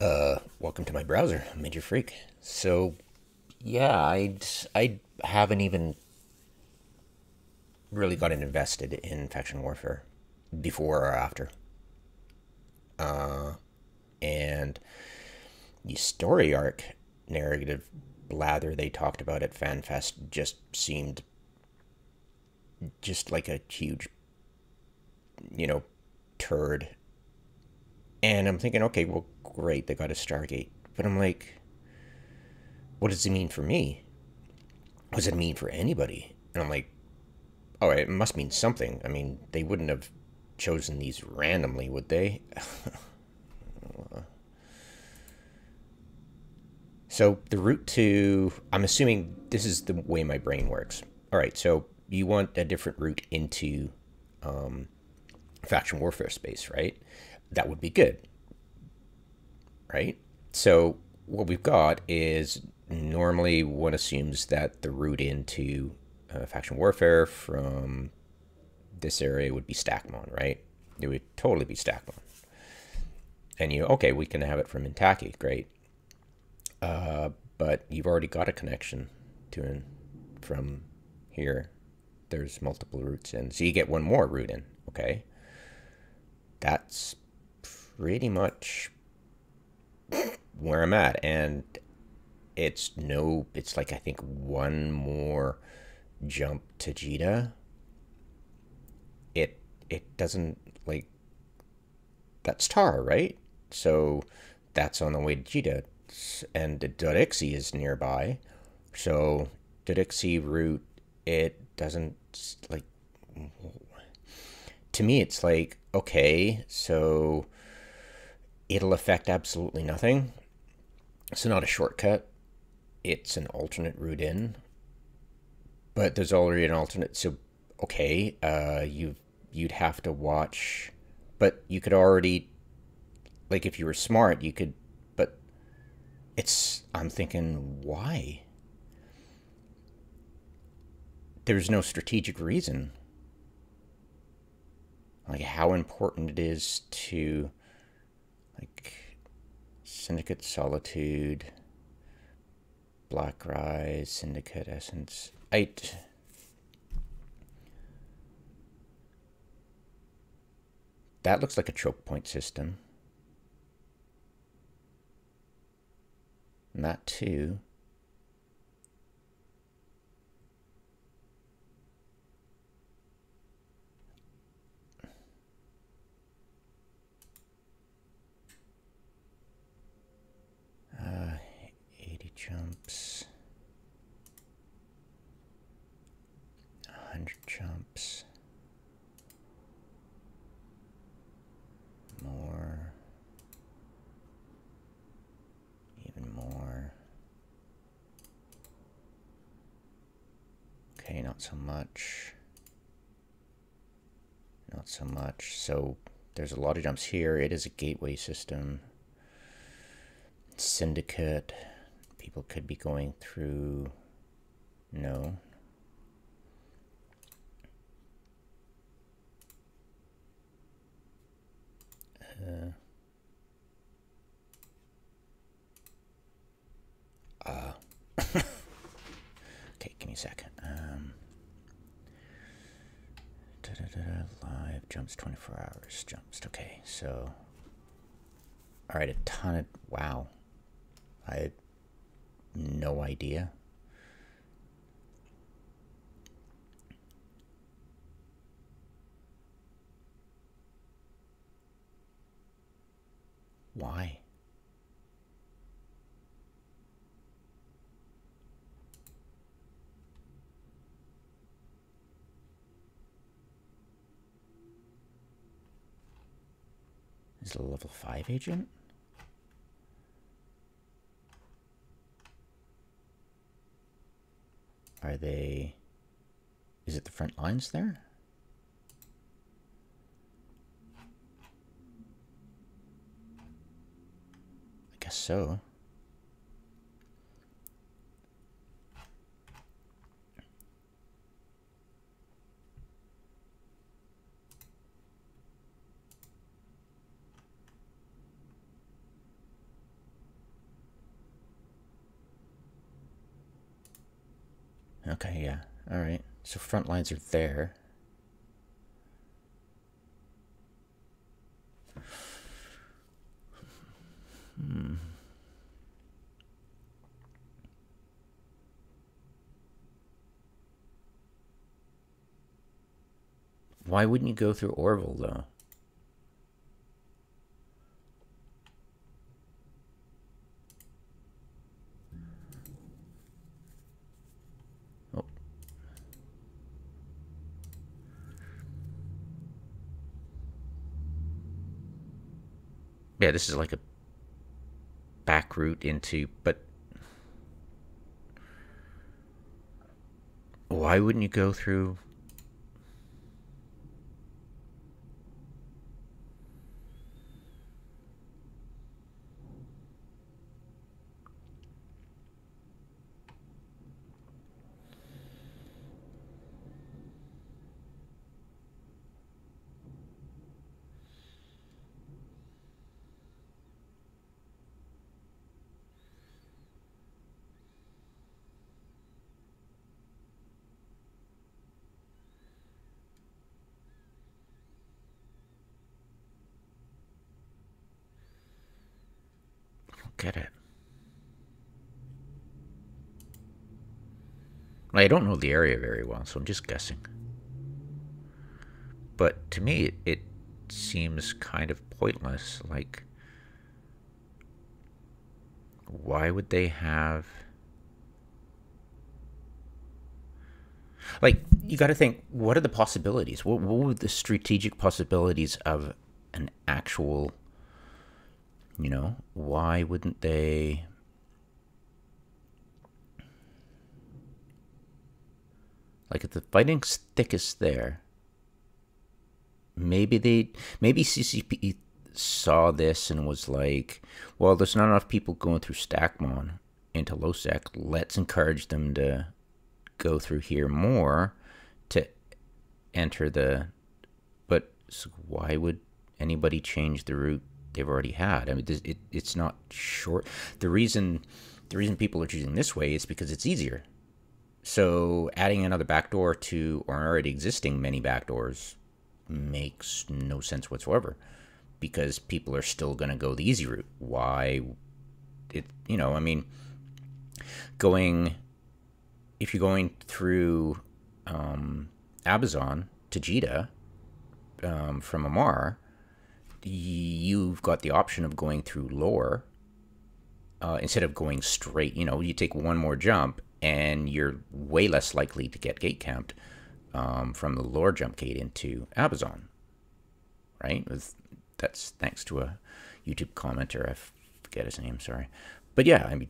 Welcome to my browser, Major Freak. So, yeah, I haven't even really gotten invested in faction warfare before or after. And the story arc narrative blather they talked about at FanFest just seemed just like a huge, you know, turd. And I'm thinking, okay, well, great, they got a Stargate. But I'm like, what does it mean for me? What does it mean for anybody? And I'm like, oh, it must mean something. I mean, they wouldn't have chosen these randomly, would they? So the route to, I'm assuming this is the way my brain works. All right, so you want a different route into faction warfare space, right? That would be good, right? So what we've got is normally one assumes that the route into faction warfare from this area would be Stackmon, right? It would totally be Stackmon. And okay, we can have it from Intaki, great. But you've already got a connection to it from here. There's multiple routes in, so you get one more route in. Okay, that's pretty much where I'm at, and it's like I think one more jump to Jita. It doesn't like that's Tar, right? So that's on the way to Jita, and the Dorixie is nearby. So Dorixie route, it doesn't like to me. It's like okay, so it'll affect absolutely nothing. It's not a shortcut. It's an alternate route in, but there's already an alternate. So okay, you'd have to watch, but you could already like if you were smart, you could. But I'm thinking why? There's no strategic reason. Like how important it is to like Syndicate Solitude, Black Rise, Syndicate Essence. That looks like a choke point system. And that too. Uh, 80 jumps. 100 jumps. More. Even more. Okay, not so much. Not so much. So there's a lot of jumps here. It is a gateway system. Syndicate. People could be going through. No. Uh, okay, give me a second. Live jumps 24 hours. Jumps. Okay, so. Alright, a ton of. Wow. I had no idea. Why? Is it a level 5 agent? Are they... Is it the front lines there? I guess so. Okay, yeah. All right. So front lines are there. Why wouldn't you go through Orville, though? Oh. Yeah, this is like a back route into, but why wouldn't you go through? I don't get it. I don't know the area very well, so I'm just guessing. But to me, it seems kind of pointless. Like, why would they have... Like, you got to think, what are the possibilities? What would the strategic possibilities of an actual, why wouldn't they... Like, if the fighting's thickest there, maybe CCP saw this and was like, well, there's not enough people going through Stackmon into Losec. Let's encourage them to go through here more to enter the... But why would anybody change the route they've already had? I mean, it's not short. The reason people are choosing this way is because it's easier. So adding another backdoor to already existing many backdoors makes no sense whatsoever, because people are still going to go the easy route. Why? I mean, if you're going through Abazon to Jita from Amar, you've got the option of going through Lore instead of going straight. You take one more jump and you're way less likely to get gate camped from the Lore jump gate into Abazon, right? That's thanks to a YouTube commenter. I forget his name, sorry. But yeah, I mean,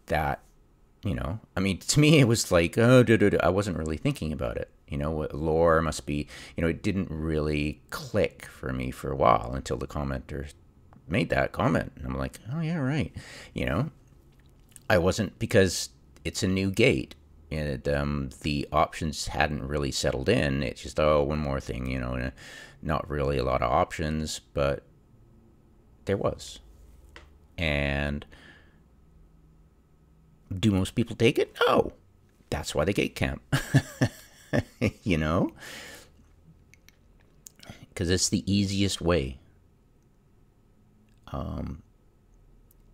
that, to me, it was like, I wasn't really thinking about it. Lore must be, it didn't really click for me for a while until the commenter made that comment. And I'm like, oh, yeah, right. I wasn't, because it's a new gate. And the options hadn't really settled in. It's just, one more thing, not really a lot of options, but there was. And do most people take it? No. That's why they gate camp. Because it's the easiest way.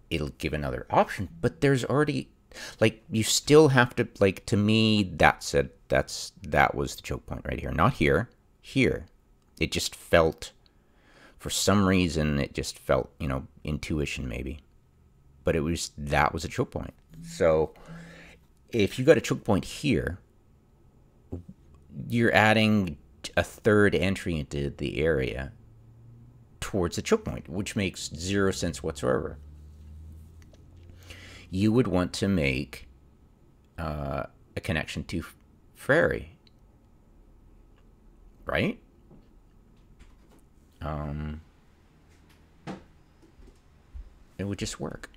It'll give another option, but there's already, like, you still have to, like, to me, that was the choke point right here. Not here. Here. It just felt, for some reason, it just felt, intuition maybe. But that was a choke point. So if you got a choke point here, you're adding a third entry into the area towards the choke point, which makes zero sense whatsoever. You would want to make a connection to Frary, right? It would just work.